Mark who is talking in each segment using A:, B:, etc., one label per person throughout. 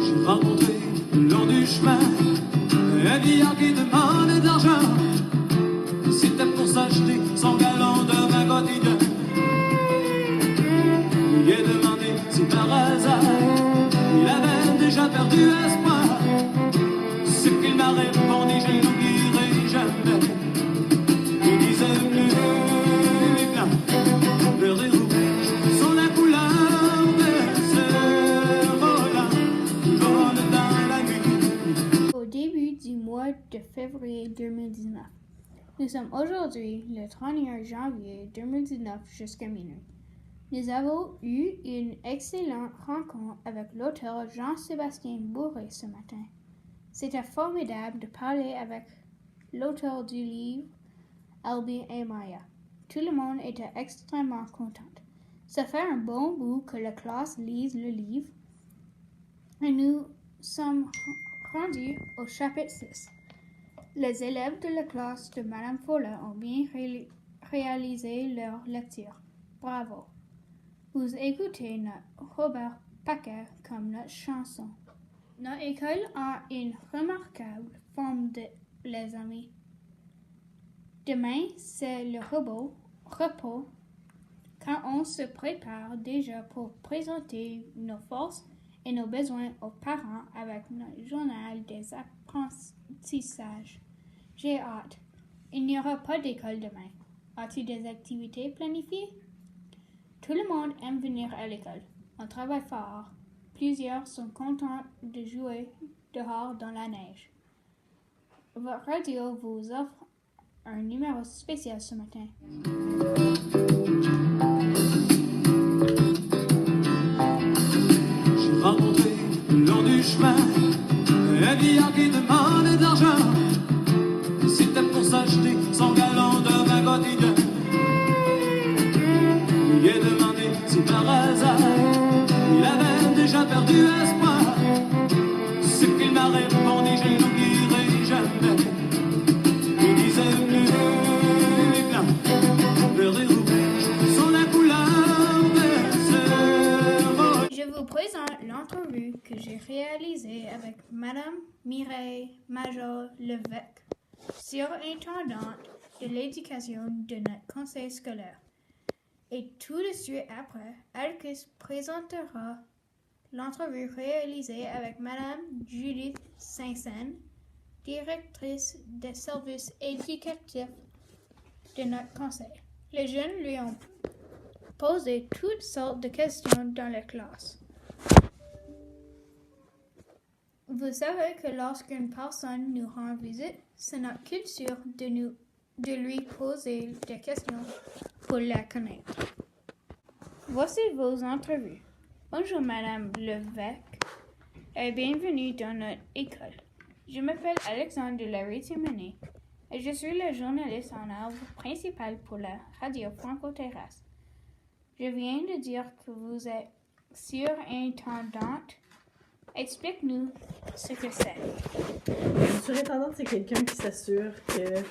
A: J'ai rencontré le long du chemin un vieillard qui demandait de l'argent. C'était pour s'acheter son gallon de vin quotidien. Il lui a demandé si par hasard il avait déjà perdu espoir. Ce qu'il m'a répondu, je ne l'oublierai jamais. Il disait plus blanc, vert et rouge sont la couleur de ce volant qui vole dans la nuit.
B: Au début du mois de février 2019, nous sommes aujourd'hui le 31 janvier 2019 jusqu'à minuit. Nous avons eu une excellente rencontre avec l'auteur Jean-Sébastien Bourré ce matin. C'était formidable de parler avec l'auteur du livre, Albin et Maya. Tout le monde était extrêmement content. Ça fait un bon bout que la classe lise le livre et nous sommes rendus au chapitre 6. Les élèves de la classe de Madame Follet ont bien réalisé leur lecture. Bravo! Vous écoutez notre Robert Paquet comme notre chanson. Notre école a une remarquable forme les amis. Demain, c'est le repos quand on se prépare déjà pour présenter nos forces et nos besoins aux parents avec notre journal des apprentissages. J'ai hâte. Il n'y aura pas d'école demain. As-tu des activités planifiées? Tout le monde aime venir à l'école. On travaille fort. Plusieurs sont contents de jouer dehors dans la neige. Votre radio vous offre un numéro spécial ce matin.
A: J'ai rencontré le long du chemin un vieillard qui demandait de l'argent. C'était pour s'acheter son gallon de vin quotidien. Il lui a demandé si par hasard il avait déjà perdu espoir. Ce qu'il m'a répondu, je ne l'oublierai jamais. Il disait plus blanc, vert et rouge sont la couleur de ce volant.
B: Je vous présente l'entrevue que j'ai réalisée avec Madame Mireille Major-Levesque, surintendante de l'éducation de notre conseil scolaire. Et tout de suite après, Alkis présentera l'entrevue réalisée avec Madame Judith Saint-Saëns, directrice des services éducatifs de notre conseil. Les jeunes lui ont posé toutes sortes de questions dans la classe. Vous savez que lorsqu'une personne nous rend visite, c'est notre culture de lui poser des questions pour la connaître. Voici vos entrevues. Bonjour Madame Levesque et bienvenue dans notre école. Je m'appelle Alexandre de la 8e année et je suis le journaliste en herbe principal pour la radio franco-terrestre. Je viens de dire que vous êtes surintendante. Explique-nous ce que c'est.
C: Une surintendante, c'est quelqu'un qui s'assure que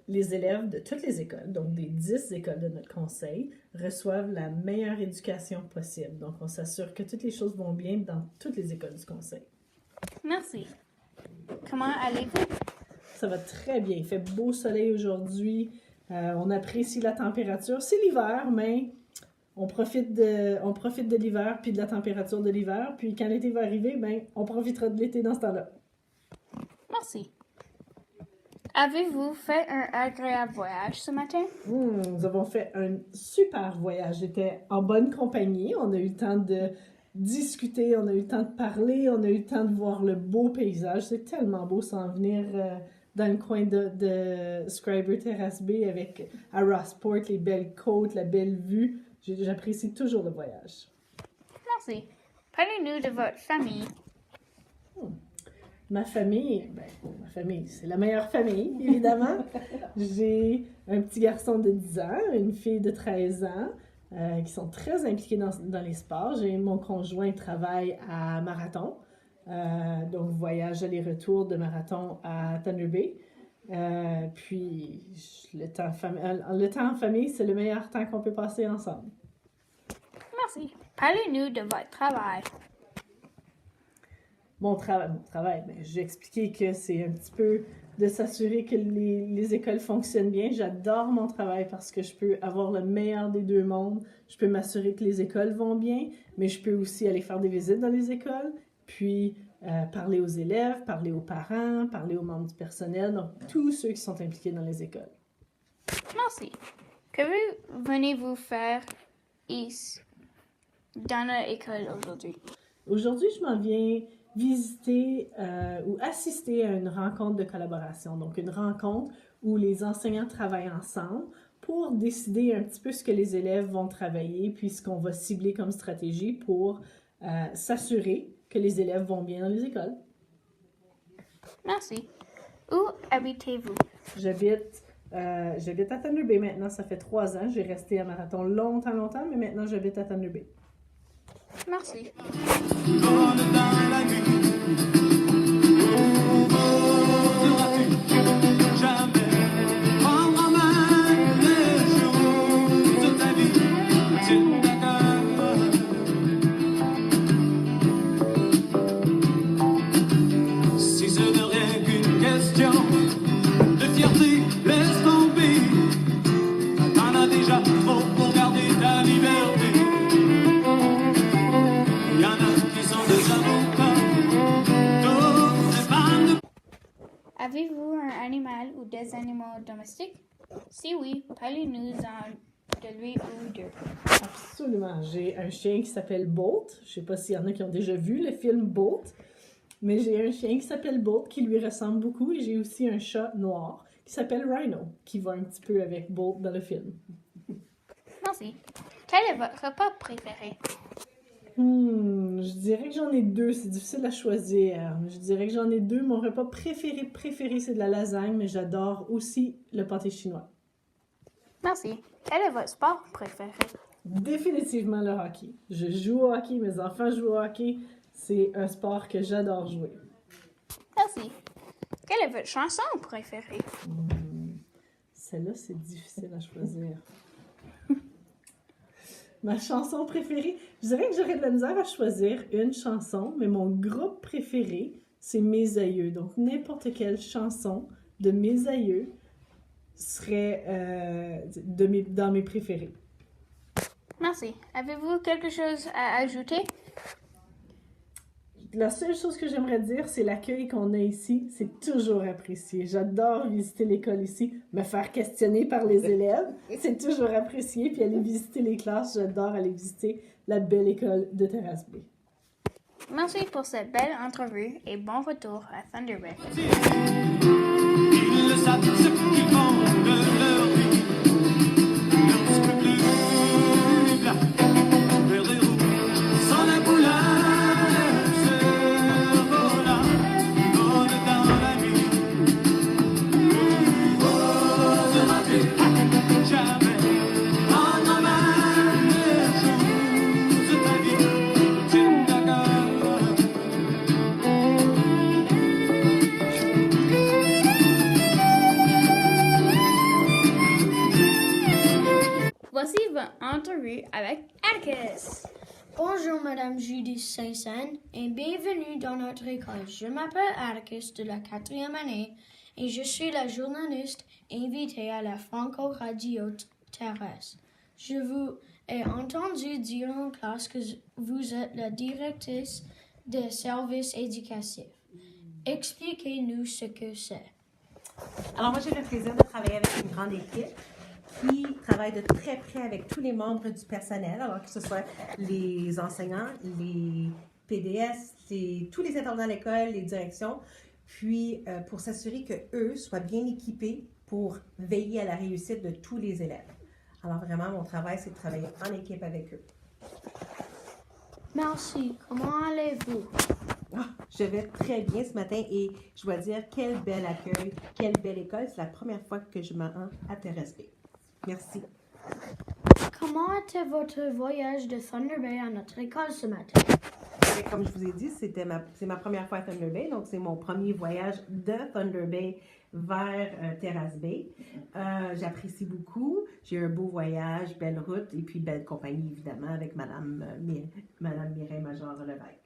C: les élèves de toutes les écoles, donc des 10 écoles de notre conseil, reçoivent la meilleure éducation possible. Donc, on s'assure que toutes les choses vont bien dans toutes les écoles du conseil.
B: Merci. Comment allez-vous?
C: Ça va très bien. Il fait beau soleil aujourd'hui. On apprécie la température. C'est l'hiver, mais on profite de l'hiver puis de la température de l'hiver. Puis quand l'été va arriver, ben, on profitera de l'été dans ce temps-là.
B: Merci. Avez-vous fait un agréable voyage ce matin?
C: Nous avons fait un super voyage. J'étais en bonne compagnie. On a eu le temps de discuter, on a eu le temps de parler, on a eu le temps de voir le beau paysage. C'est tellement beau s'en venir dans le coin de Scriber Terrace Bay avec à Rossport, les belles côtes, la belle vue. J'apprécie toujours le voyage.
B: Merci. Parlez-nous de votre famille.
C: Ma famille, c'est la meilleure famille, évidemment. J'ai un petit garçon de 10 ans, une fille de 13 ans, qui sont très impliqués dans les sports. J'ai mon conjoint qui travaille à Marathon, donc voyage aller-retour de Marathon à Thunder Bay. Puis le temps en famille, c'est le meilleur temps qu'on peut passer ensemble.
B: Merci. Parlez-nous de votre travail.
C: Mon travail, ben, j'ai expliqué que c'est un petit peu de s'assurer que les écoles fonctionnent bien. J'adore mon travail parce que je peux avoir le meilleur des deux mondes. Je peux m'assurer que les écoles vont bien, mais je peux aussi aller faire des visites dans les écoles, puis parler aux élèves, parler aux parents, parler aux membres du personnel, donc tous ceux qui sont impliqués dans les écoles.
B: Merci. Que venez-vous faire ici dans l'école aujourd'hui?
C: Aujourd'hui, je m'en viens visiter ou assister à une rencontre de collaboration. Donc, une rencontre où les enseignants travaillent ensemble pour décider un petit peu ce que les élèves vont travailler, puis ce qu'on va cibler comme stratégie pour s'assurer que les élèves vont bien dans les écoles.
B: Merci. Où habitez-vous?
C: J'habite à Thunder Bay maintenant, ça fait 3 ans. J'ai resté à Marathon longtemps, mais maintenant j'habite à Thunder Bay.
B: Merci.
A: Vole dans la nuit. Où voudras-tu jamais prendre en main les jours de ta vie? Tu d'accord? Si ce n'est rien qu'une question de fierté, laisse tomber. T'en as déjà trop pour garder ta liberté. Il y en a qui sont des avocats, d'autres des femmes de...
B: Avez-vous un animal ou des animaux domestiques? Si oui, parlez-nous-en de lui ou d'eux.
C: Absolument. J'ai un chien qui s'appelle Bolt. Je ne sais pas s'il y en a qui ont déjà vu le film Bolt, mais j'ai un chien qui s'appelle Bolt qui lui ressemble beaucoup et j'ai aussi un chat noir qui s'appelle Rhino qui va un petit peu avec Bolt dans le film.
B: Merci. Quel est votre repas préféré?
C: Je dirais que j'en ai 2. C'est difficile à choisir. Je dirais que j'en ai 2. Mon repas préféré, c'est de la lasagne, mais j'adore aussi le pâté chinois.
B: Merci. Quel est votre sport préféré?
C: Définitivement le hockey. Je joue au hockey, mes enfants jouent au hockey. C'est un sport que j'adore jouer.
B: Merci. Quelle est votre chanson préférée?
C: Celle-là, c'est difficile à choisir. Ma chanson préférée, je dirais que j'aurais de la misère à choisir une chanson, mais mon groupe préféré, c'est Mes Aïeux. Donc, n'importe quelle chanson de Mes Aïeux serait dans mes préférés.
B: Merci. Avez-vous quelque chose à ajouter?
C: La seule chose que j'aimerais dire, c'est l'accueil qu'on a ici. C'est toujours apprécié. J'adore visiter l'école ici, me faire questionner par les élèves. C'est toujours apprécié. Puis aller visiter les classes, j'adore aller visiter la belle école de Terrasse Bay.
B: Merci pour cette belle entrevue et bon retour à Thunder Bay.
A: Ils le savent, ce qu'ils font de leur vie. Leurs scrupules blancs, verts et roux, sans la couleur.
B: Voici votre entrevue avec Atticus.
D: Bonjour Madame Judy Saint-Saëns et bienvenue dans notre école. Je m'appelle Atticus de la 4e année et je suis la journaliste invitée à la Franco Radio Terrestre. Je vous ai entendu dire en classe que vous êtes la directrice des services éducatifs. Expliquez-nous ce que c'est.
E: Alors moi, j'ai le plaisir de travailler avec une grande équipe qui travaille de très près avec tous les membres du personnel, alors que ce soit les enseignants, les PDS, tous les intervenants de l'école, les directions, puis pour s'assurer qu'eux soient bien équipés pour veiller à la réussite de tous les élèves. Alors vraiment, mon travail, c'est de travailler en équipe avec eux.
D: Merci. Comment allez-vous?
E: Je vais très bien ce matin et je dois dire quel bel accueil, quelle belle école. C'est la première fois que je me rends à Terrasse Bay. Merci.
D: Comment était votre voyage de Thunder Bay à notre école ce matin?
E: comme je vous ai dit, c'est ma première fois à Thunder Bay, donc c'est mon premier voyage de Thunder Bay vers Terrace Bay. J'apprécie beaucoup. J'ai eu un beau voyage, belle route et puis belle compagnie, évidemment, avec Madame Mireille Major-Levesque.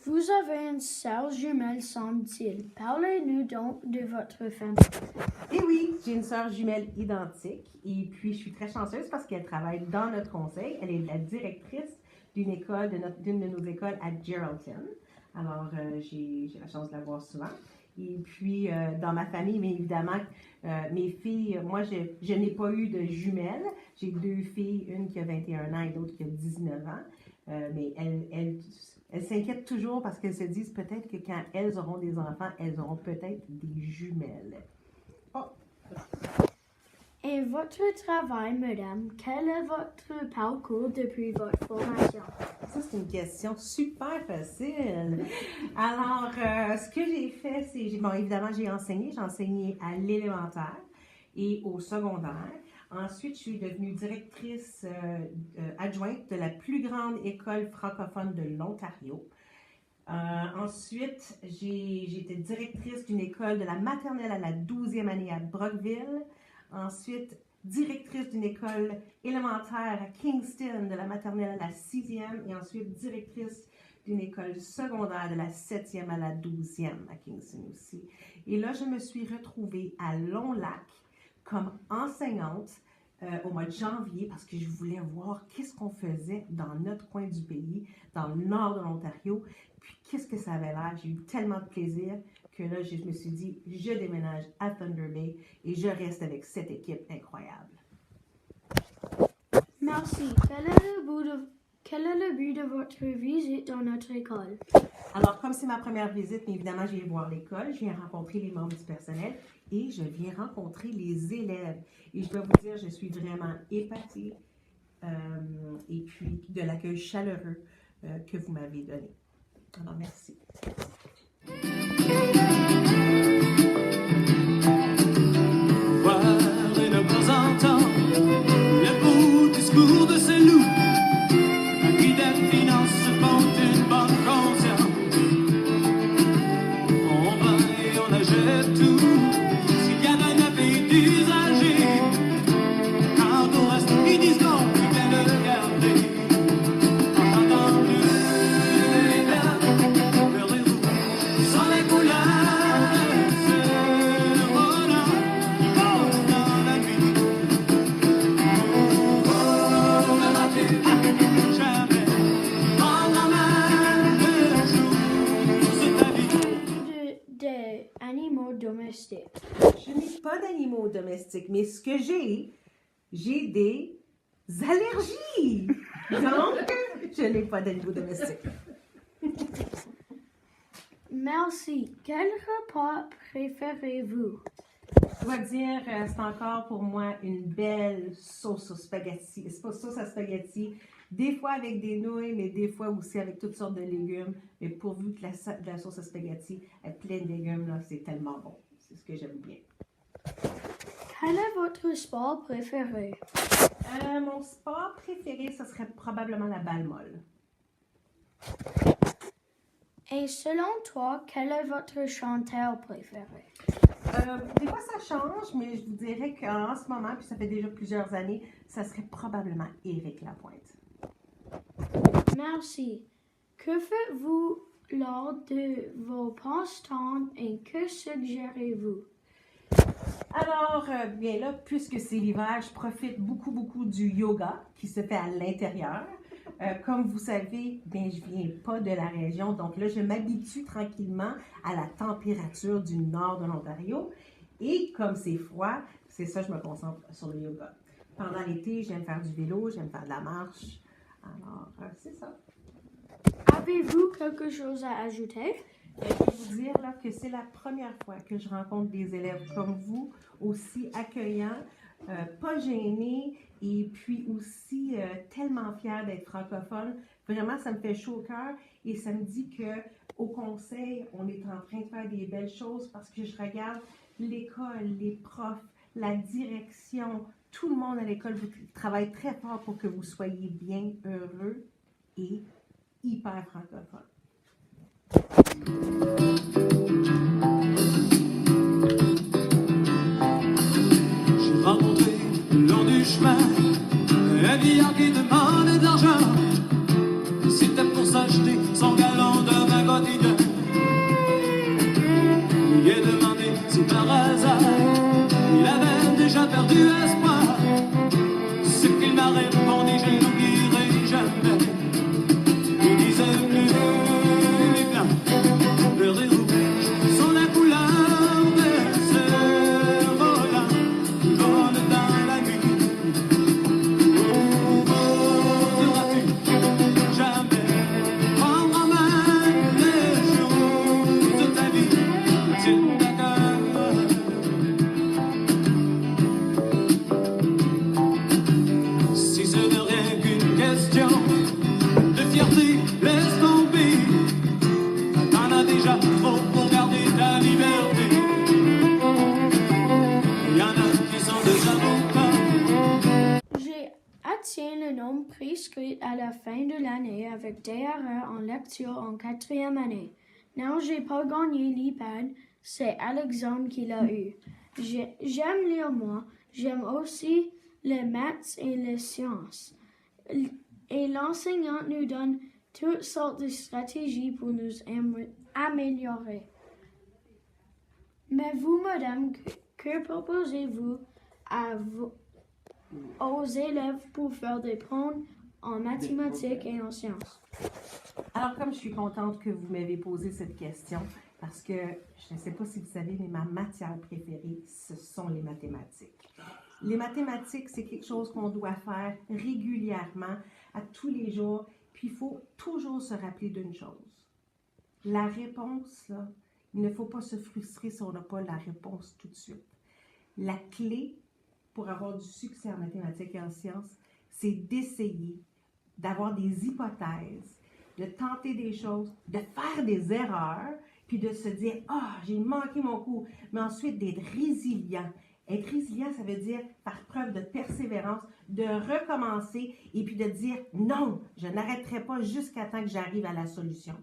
D: Vous avez une sœur jumelle, semble-t-il. Parlez-nous donc de votre famille.
E: Et oui, j'ai une sœur jumelle identique et puis je suis très chanceuse parce qu'elle travaille dans notre conseil. Elle est la directrice d'une de nos écoles à Geraldton. Alors, j'ai la chance de la voir souvent. Et puis, dans ma famille, mais évidemment, mes filles, moi, je n'ai pas eu de jumelles. J'ai 2 filles, une qui a 21 ans et l'autre qui a 19 ans. Mais elles s'inquiètent toujours parce qu'elles se disent peut-être que quand elles auront des enfants, elles auront peut-être des jumelles. Oh!
D: Et votre travail, madame, quel est votre parcours depuis votre formation?
E: Ça, c'est une question super facile. Alors, ce que j'ai fait, c'est, bon, évidemment, j'ai enseigné à l'élémentaire et au secondaire. Ensuite, je suis devenue directrice adjointe de la plus grande école francophone de l'Ontario. Ensuite, j'étais directrice d'une école de la maternelle à la 12e année à Brockville. Ensuite, directrice d'une école élémentaire à Kingston, de la maternelle à la 6e. Et ensuite, directrice d'une école secondaire de la 7e à la 12e à Kingston aussi. Et là, je me suis retrouvée à Long-Lac comme enseignante au mois de janvier parce que je voulais voir qu'est-ce qu'on faisait dans notre coin du pays, dans le nord de l'Ontario, puis qu'est-ce que ça avait l'air. J'ai eu tellement de plaisir que là, je me suis dit, je déménage à Thunder Bay et je reste avec cette équipe incroyable.
D: Merci. Quel est le but de votre visite dans notre école?
E: Alors, comme c'est ma première visite, mais évidemment, je viens voir l'école, je viens rencontrer les membres du personnel et je viens rencontrer les élèves. Et je dois vous dire, je suis vraiment épatée et puis de l'accueil chaleureux que vous m'avez donné. Alors, merci.
A: Voir et ne pas entendre le beau discours de ces loups qui des finances se font une bonne conscience. On va et on achète tout, s'il y a un appel d'usager. Quand on reste, ils disent non, il vient de le garder. En entendant les verres, vers les roues, sans les couleurs, ce volant qui passe dans la nuit. Oh, la nature, jamais prendre la main le jour de ta vie.
D: Des animaux domestiques.
E: Je n'ai pas d'animaux domestiques, mais ce que j'ai des allergies. Donc, je n'ai pas d'animaux domestiques.
D: Merci. Quel repas préférez-vous?
E: Je dois dire, c'est encore pour moi une belle sauce aux spaghettis. C'est pas sauce à spaghettis, des fois avec des nouilles, mais des fois aussi avec toutes sortes de légumes. Mais pourvu que la sauce à spaghettis est pleine de légumes, là, c'est tellement bon. C'est ce que j'aime bien.
D: Quel est votre sport préféré?
E: Mon sport préféré, ce serait probablement la balle molle.
D: Et selon toi, quel est votre chanteur préféré?
E: Des fois, ça change, mais je vous dirais qu'en ce moment, puis ça fait déjà plusieurs années, ça serait probablement Éric Lapointe.
D: Merci. Que faites-vous lors de vos passe-temps et que suggérez-vous?
E: Alors, bien là, puisque c'est l'hiver, je profite beaucoup du yoga qui se fait à l'intérieur. Comme vous savez, bien, je viens pas de la région, donc là, je m'habitue tranquillement à la température du nord de l'Ontario. Et comme c'est froid, c'est ça, je me concentre sur le yoga. Pendant l'été, j'aime faire du vélo, j'aime faire de la marche. Alors, c'est ça.
D: Avez-vous quelque chose à ajouter?
E: Je peux vous dire là, que c'est la première fois que je rencontre des élèves comme vous, aussi accueillants, pas gênés et puis aussi tellement fiers d'être francophones. Vraiment, ça me fait chaud au cœur et ça me dit qu'au conseil, on est en train de faire des belles choses parce que je regarde l'école, les profs, la direction, tout le monde à l'école travaille très fort pour que vous soyez bien heureux et hyper francophone.
A: J'ai rencontré le long du chemin un vieillard qui demandait de l'argent. C'était pour s'acheter son gallon de vin quotidien. Il lui a demandé si par hasard il avait déjà perdu espoir. Ce qu'il m'a répondu, je n'oublierai jamais. Il disait plus blanc, vert et rouge sont la couleur de ce volant qui vole dans la nuit. Où voudras-tu jamais prendre en main les jours de ta vie? Es-tu d'accord? Si ce n'est rien qu'une question de fierté, laisse tomber. T'en as déjà trop pour garder ta liberté. Il y en a qui sont des avocats.
D: J'ai atteint le nombre prescrit à la fin de l'année avec des erreurs en lecture en 4e année. Non, j'ai pas gagné l'iPad, c'est Alexandre qui l'a eu. J'aime lire moi, j'aime aussi les maths et les sciences. Et l'enseignant nous donne toutes sortes de stratégies pour nous améliorer. Mais vous, madame, que proposez-vous aux élèves pour faire des points en mathématiques et en sciences?
E: Alors, comme je suis contente que vous m'avez posé cette question, parce que je ne sais pas si vous savez, mais ma matière préférée, ce sont les mathématiques. Les mathématiques, c'est quelque chose qu'on doit faire régulièrement, à tous les jours, puis il faut toujours se rappeler d'une chose. La réponse, là, il ne faut pas se frustrer si on n'a pas la réponse tout de suite. La clé pour avoir du succès en mathématiques et en sciences, c'est d'essayer, d'avoir des hypothèses, de tenter des choses, de faire des erreurs, puis de se dire « Ah, j'ai manqué mon coup », mais ensuite d'être résilient. Être résilient, ça veut dire faire preuve de persévérance, de recommencer et puis de dire « Non, je n'arrêterai pas jusqu'à temps que j'arrive à la solution ».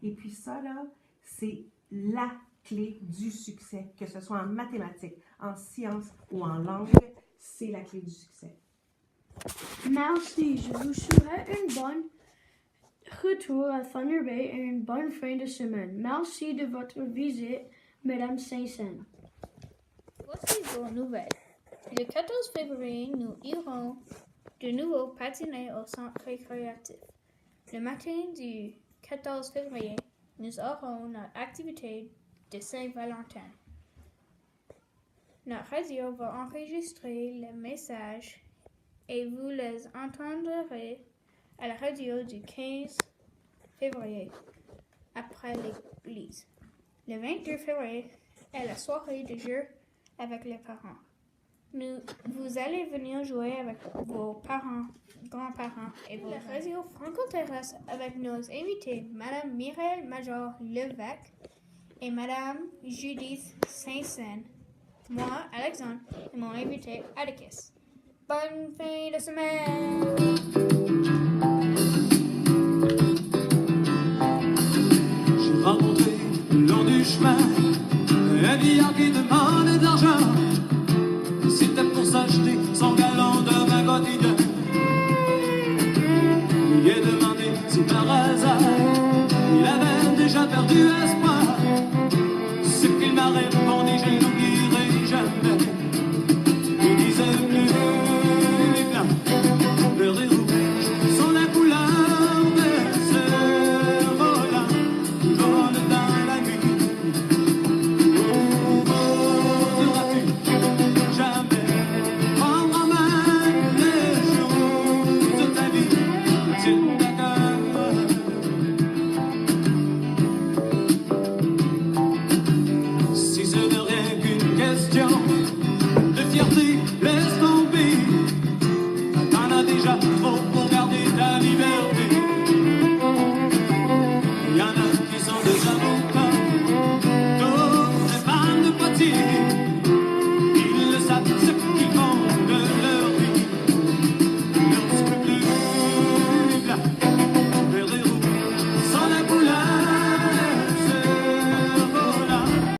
E: Et puis ça, là, c'est la clé du succès, que ce soit en mathématiques, en sciences ou en langue, c'est la clé du succès.
D: Merci, je vous souhaite une bonne retour à Thunder Bay et une bonne fin de semaine. Merci de votre visite, Madame Saint-Saëns.
B: Voici vos nouvelles. Le 14 février, nous irons de nouveau patiner au centre récréatif. Le matin du 14 février, nous aurons notre activité de Saint-Valentin. Notre radio va enregistrer les messages et vous les entendrez à la radio du 15 février, après l'église. Le 22 février est la soirée de jeu avec les parents. Vous allez venir jouer avec vos parents, grands-parents et vos radio Franco-Terrestre avec nos invités, Madame Mireille Major-Levesque et Madame Judith Saint-Saëns, moi, Alexandre, et mon invité, Atticus. Bonne fin de semaine!
A: J'ai rencontré le long du chemin un vieillard qui demandait de l'argent.